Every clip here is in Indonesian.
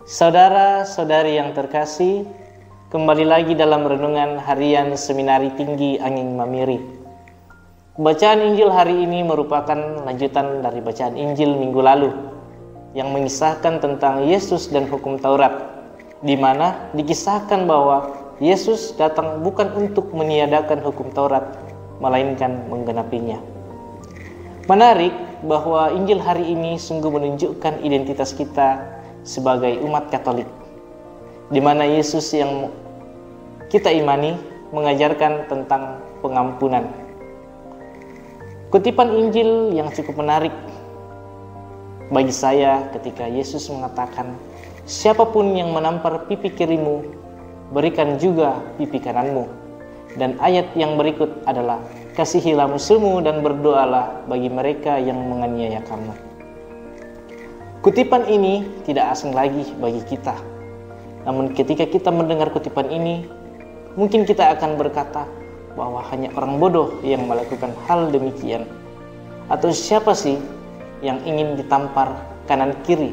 Saudara-saudari yang terkasih, kembali lagi dalam renungan harian Seminari Tinggi Angin Mamiri. Bacaan Injil hari ini merupakan lanjutan dari bacaan Injil minggu lalu yang mengisahkan tentang Yesus dan hukum Taurat, di mana dikisahkan bahwa Yesus datang bukan untuk meniadakan hukum Taurat, melainkan menggenapinya. Menarik bahwa Injil hari ini sungguh menunjukkan identitas kita sebagai umat Katolik, di mana Yesus yang kita imani mengajarkan tentang pengampunan. Kutipan Injil yang cukup menarik bagi saya ketika Yesus mengatakan, "Siapapun yang menampar pipi kirimu, berikan juga pipi kananmu." Dan ayat yang berikut adalah, "Kasihilah musuhmu dan berdoalah bagi mereka yang menganiaya kamu." Kutipan ini tidak asing lagi bagi kita. Namun ketika kita mendengar kutipan ini, mungkin kita akan berkata bahwa hanya orang bodoh yang melakukan hal demikian. Atau siapa sih yang ingin ditampar kanan kiri?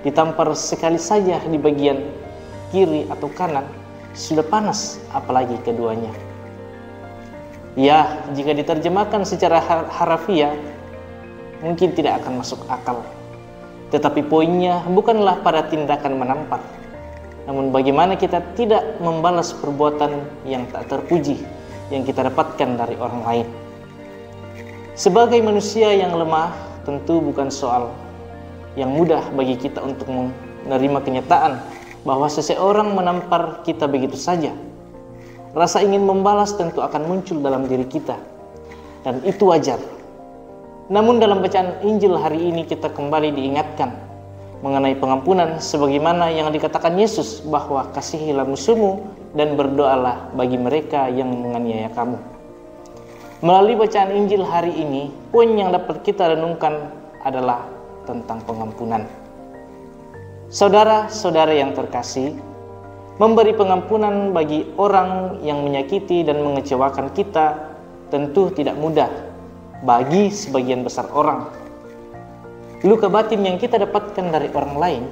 Ditampar sekali saja di bagian kiri atau kanan, sudah panas, apalagi keduanya. Ya, jika diterjemahkan secara harafiah, mungkin tidak akan masuk akal. Tetapi poinnya bukanlah pada tindakan menampar, namun bagaimana kita tidak membalas perbuatan yang tak terpuji yang kita dapatkan dari orang lain. Sebagai manusia yang lemah, tentu bukan soal yang mudah bagi kita untuk menerima kenyataan bahwa seseorang menampar kita begitu saja. Rasa ingin membalas tentu akan muncul dalam diri kita, dan itu wajar. Namun dalam bacaan Injil hari ini kita kembali diingatkan mengenai pengampunan sebagaimana yang dikatakan Yesus bahwa kasihilah musuhmu dan berdoalah bagi mereka yang menganiaya kamu. Melalui bacaan Injil hari ini, poin yang dapat kita renungkan adalah tentang pengampunan. Saudara-saudara yang terkasih, memberi pengampunan bagi orang yang menyakiti dan mengecewakan kita tentu tidak mudah bagi sebagian besar orang. Luka batin yang kita dapatkan dari orang lain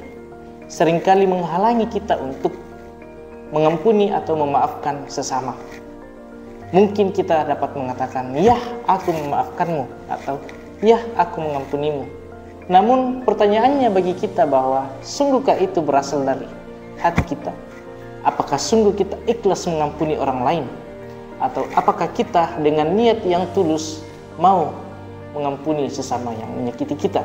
seringkali menghalangi kita untuk mengampuni atau memaafkan sesama. Mungkin kita dapat mengatakan, "Ya, aku memaafkanmu," atau "Ya, aku mengampunimu." Namun pertanyaannya bagi kita bahwa sungguhkah itu berasal dari hati kita? Apakah sungguh kita ikhlas mengampuni orang lain? Atau apakah kita dengan niat yang tulus mau mengampuni sesama yang menyakiti kita?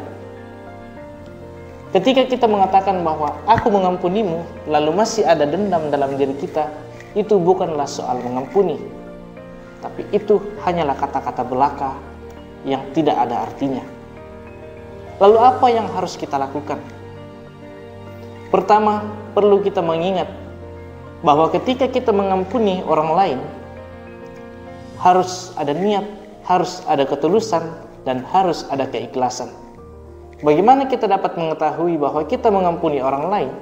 Ketika kita mengatakan bahwa aku mengampunimu, lalu masih ada dendam dalam diri kita, itu bukanlah soal mengampuni, tapi itu hanyalah kata-kata belaka yang tidak ada artinya. Lalu apa yang harus kita lakukan? Pertama, perlu kita mengingat bahwa ketika kita mengampuni orang lain, harus ada niat, harus ada ketulusan, dan harus ada keikhlasan. Bagaimana kita dapat mengetahui bahwa kita mengampuni orang lain?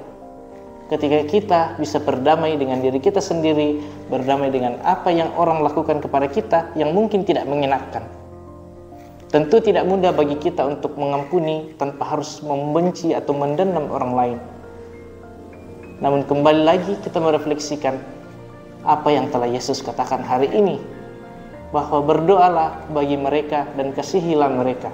Ketika kita bisa berdamai dengan diri kita sendiri, berdamai dengan apa yang orang lakukan kepada kita yang mungkin tidak mengenakan. Tentu tidak mudah bagi kita untuk mengampuni tanpa harus membenci atau mendendam orang lain. Namun kembali lagi kita merefleksikan apa yang telah Yesus katakan hari ini, bahwa berdoalah bagi mereka dan kasihilah mereka.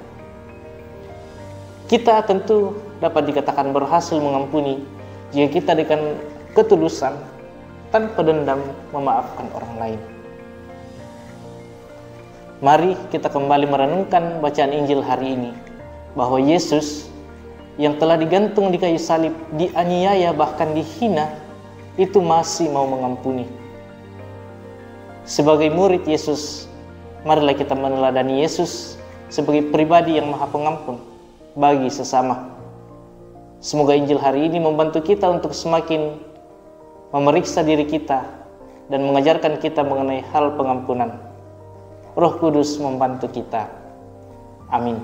Kita tentu dapat dikatakan berhasil mengampuni jika kita dengan ketulusan tanpa dendam memaafkan orang lain. Mari kita kembali merenungkan bacaan Injil hari ini, bahwa Yesus yang telah digantung di kayu salib, dianiaya bahkan dihina, itu masih mau mengampuni. Sebagai murid Yesus, marilah kita meneladani Yesus sebagai pribadi yang maha pengampun bagi sesama. Semoga Injil hari ini membantu kita untuk semakin memeriksa diri kita dan mengajarkan kita mengenai hal pengampunan. Roh Kudus membantu kita. Amin.